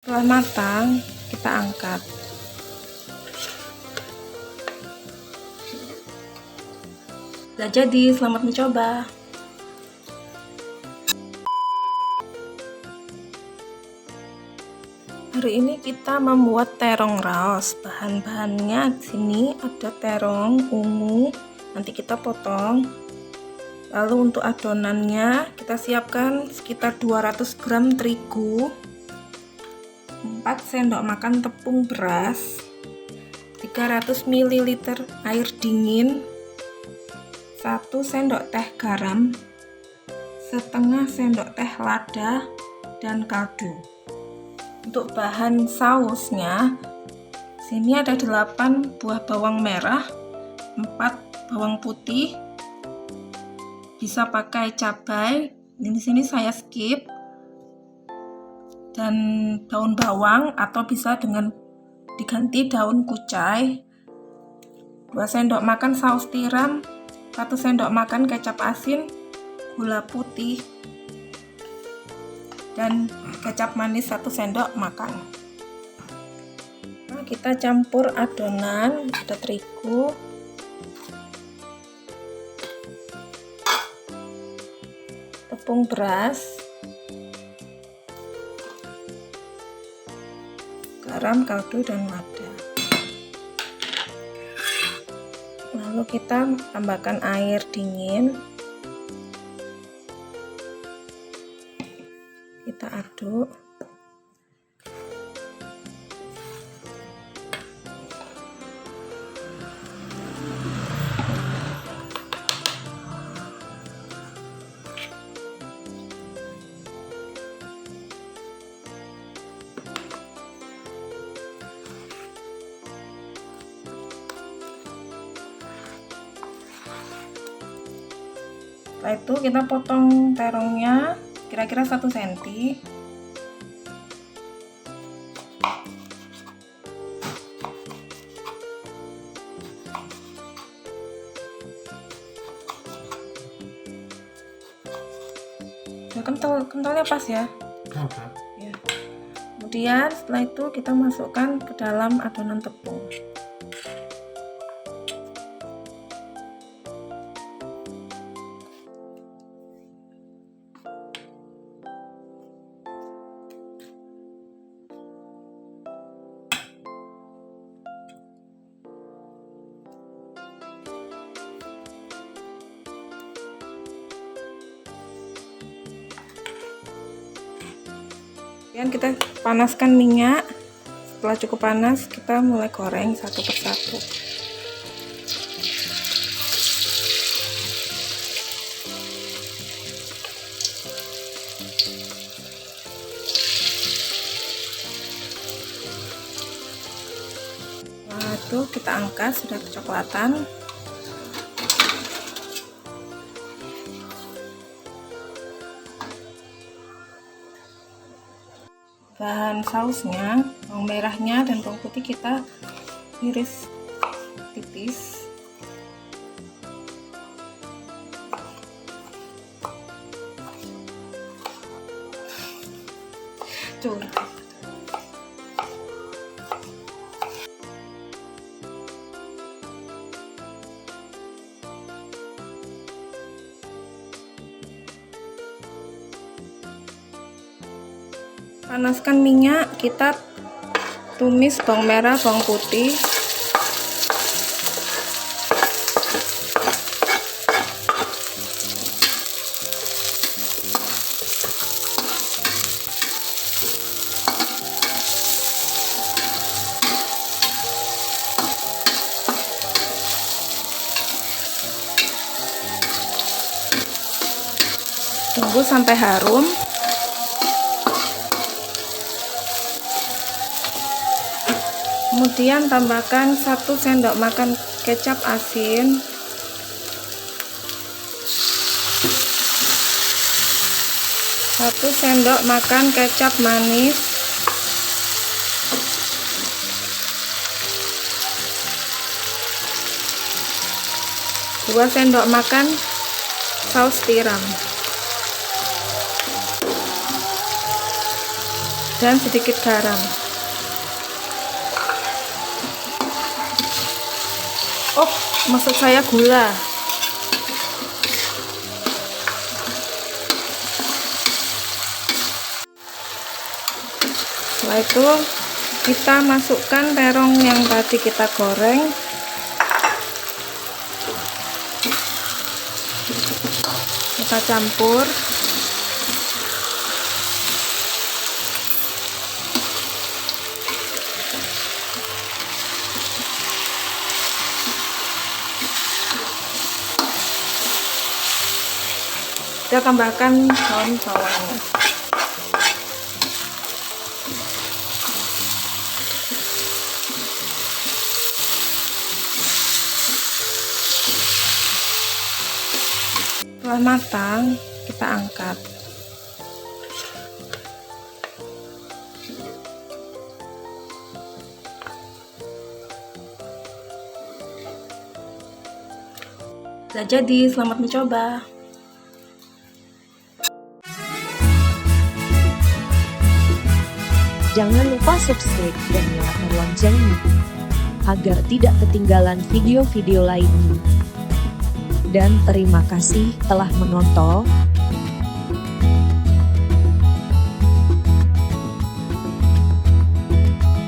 Setelah matang, kita angkat. Sudah jadi, selamat mencoba. Hari ini kita membuat terong raos. Bahan-bahannya di sini ada terong, ungu, nanti kita potong. Lalu untuk adonannya kita siapkan sekitar 200 gram terigu, 4 sendok makan tepung beras, 300 ml air dingin, 1 sendok teh garam, setengah sendok teh lada, dan kaldu. Untuk bahan sausnya, sini ada 8 buah bawang merah, 4 bawang putih, bisa pakai cabai, di sini saya skip, dan daun bawang atau bisa dengan diganti daun kucai, 2 sendok makan saus tiram, 1 sendok makan kecap asin, gula putih, dan kecap manis 1 sendok makan. Nah, kita campur adonan, ada terigu, tepung beras, garam, kaldu, dan lada. Lalu kita tambahkan air dingin, kita aduk. Setelah itu kita potong terongnya kira-kira 1 cm. Kentalnya pas ya. Ya. Kemudian setelah itu kita masukkan ke dalam adonan tepung. Kemudian kita panaskan minyak. Setelah cukup panas, kita mulai goreng satu persatu. Nah, itu kita angkat, sudah kecoklatan. Bahan sausnya, bawang merahnya dan bawang putih kita iris tipis. Tuh. Panaskan minyak, kita tumis bawang merah, bawang putih. Tunggu sampai harum. Kemudian tambahkan 1 sendok makan kecap asin, 1 sendok makan kecap manis, 2 sendok makan saus tiram. dan sedikit garam. Oh, maksud saya gula. Setelah itu kita masukkan terong yang tadi kita goreng. Kita campur. Kita tambahkan daun bawang. Setelah matang, kita angkat. Sudah jadi, selamat mencoba. Jangan lupa subscribe dan nyalakan loncengnya agar tidak ketinggalan video-video lainnya. Dan terima kasih telah menonton.